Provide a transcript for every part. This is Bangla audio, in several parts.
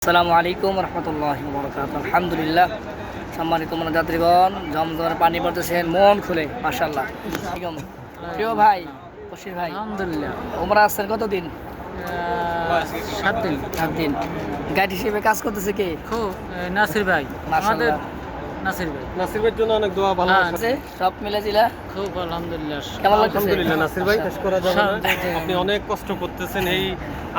আসসালামু আলাইকুম রহমতুল্লাহি ওয়া বারাকাতুহু। আলহামদুলিল্লাহ, সম্মানিত যাত্রীগণ, জমজমের পানি পড়তেছেন মন খুলে, মাশাআল্লাহ। প্রিয় ভাই বশির ভাই, আলহামদুলিল্লাহ ওমরা আসছেন কতদিন? 7 দিন। 7 দিন। গাইড হিসেবে কাজ করতেছে কে? খুব নাসির ভাই, আমাদের মাশাআল্লাহ। নাসির ভাইয়ের জন্য অনেক দোয়া ভালো আছে সব মিলে জিলা খুব আলহামদুলিল্লাহ। কেমন লাগতেছে? আলহামদুলিল্লাহ নাসির ভাই, শেষ করা যাবে না। আলহামদুলিল্লাহ। আপনি অনেক কষ্ট করতেছেন এই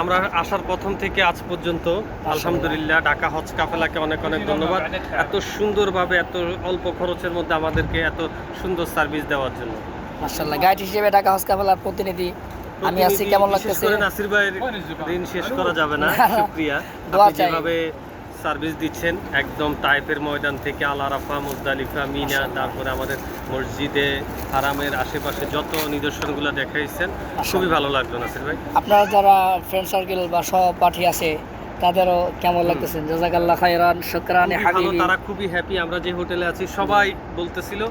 আমরা আসার প্রথম থেকে আজ পর্যন্ত। আলহামদুলিল্লাহ, ঢাকা হজ কাফেলাকে অনেক অনেক ধন্যবাদ এত সুন্দরভাবে এত অল্প খরচের মধ্যে আমাদেরকে এত সুন্দর সার্ভিস দেওয়ার জন্য। মাশাআল্লাহ। গাইড হিসেবে ঢাকা হজ কাফেলার প্রতিনিধি আমি আছি, কেমন বিশেষ লাগতেছে? করে নাসির ভাইয়ের ঋণ শেষ করা যাবে না। শুকরিয়া, দোয়া আপনি চাই। যেভাবে সার্ভিস দিচ্ছেন একদম তাইফের ময়দান থেকে আল আরাফা, মুজদালিফা, মিনা, তারপরে আমাদের মসজিদে হারামের আশেপাশে যত নিদর্শনগুলো দেখাইছেন খুবই ভালো লাগলো নাসির ভাই। আপনারা যারা ফ্রেন্ড সার্কেল বা সহপাঠী আছে তাদেরও কেমন লাগতেছে? জাযাকাল্লাহ খাইরান, শুকরান খুবই ভালো, হাবিবি। তারা খুবই হ্যাপি। আমরা যে হোটেলে আছি সবাই বলতেছিল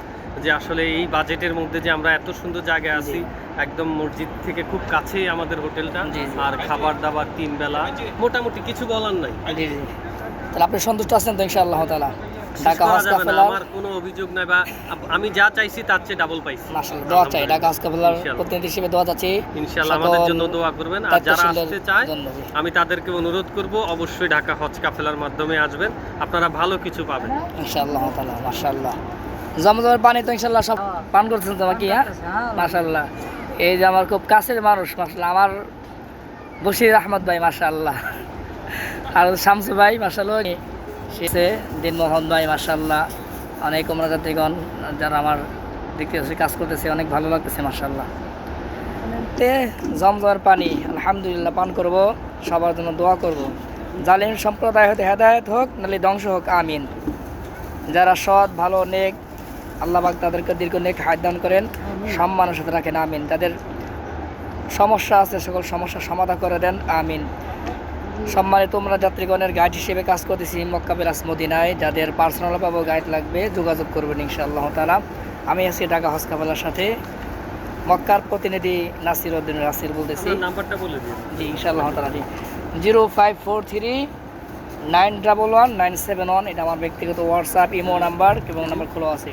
যে আসলে এই বাজেটের মধ্যে যে আমরা এত সুন্দর জায়গায় আছি, একদম মসজিদ থেকে খুব কাছেই আমাদের হোটেলটা, জি, জি। আর খাবার দাবার 3 বেলা মোটামুটি কিছু বলার নাই। জি, জি। তাহলে আপনি সন্তুষ্ট আছেন তো ইনশাআল্লাহ তাআলা? শেষ ঢাকা করা হজ যাবে না, কাফেলার আমার কোনো অভিযোগ নাই, বা আমি যা চাইছি তার চেয়ে ডাবল পাইছি। মাশাআল্লাহ দোয়া চাই, ঢাকা হজ কাফেলার ইনশাআল্লাহ। প্রতিনিধি হিসেবে দোয়া চাচ্ছি। ইনশাআল্লাহ সকল আমাদের জন্য দোয়া করবেন, আর যারা দায়িত্বশীলদের আসতে চায় জন্য, জি। আমি তাদেরকে অনুরোধ করব অবশ্যই ঢাকা হজ কাফেলার মাধ্যমে আসবেন, আপনারা ভালো কিছু পাবেন। ইনশাআল্লাহ তাআলা। মাশাআল্লাহ। জমজমের পানি তো ইনশাআল্লাহ সব পান করতেছেন তো নাকি? হ্যাঁ, মাশাআল্লাহ। এই যে আমার খুব কাছের মানুষ, মাশাআল্লাহ, আমার বশির আহমদ ভাই, মাশাআল্লাহ। আর শামসু ভাই, মাশাআল্লাহ। সে দিনমোহন ভাই, মাশাআল্লাহ। অনেক ওমরা যাত্রীগণ যারা আমার দেখতেছে কাজ করতেছে, অনেক ভালো লাগতেছে, মাশাআল্লাহ। জমজমের পানি আলহামদুলিল্লাহ পান করব, সবার জন্য দোয়া করব। জালিম সম্প্রদায় হতে হেদায়েত হোক, নাহলে ধ্বংস হোক, আমিন। যারা সৎ, ভালো, নেক, আল্লাহ পাক তাদেরকে দীর্ঘ নেক হায়াত দান করেন, সম্মানের সাথে রাখেন, আমিন। তাদের সমস্যা আছে সকল সমস্যার সমাধান করে দেন, আমিন। সম্মানিত তোমরা যাত্রীগণের গাইড হিসেবে কাজ করতেছি মক্কা বিলাস মদিনায়। যাদের পার্সোনাল পাবো গাইড লাগবে যোগাযোগ করবেন ইনশাআল্লাহ তাআলা। আমি আছি ঢাকা হজ কাফেলার সাথে, মক্কার প্রতিনিধি নাসির উদ্দিন নাসির বলতেছি। আপনার নাম্বারটা বলে দিন। জি ইনশাআল্লাহ তাআলা। জি 0543911971, এটা আমার ব্যক্তিগত হোয়াটসঅ্যাপ ইমো নাম্বার এবং নাম্বার খোলা আছে।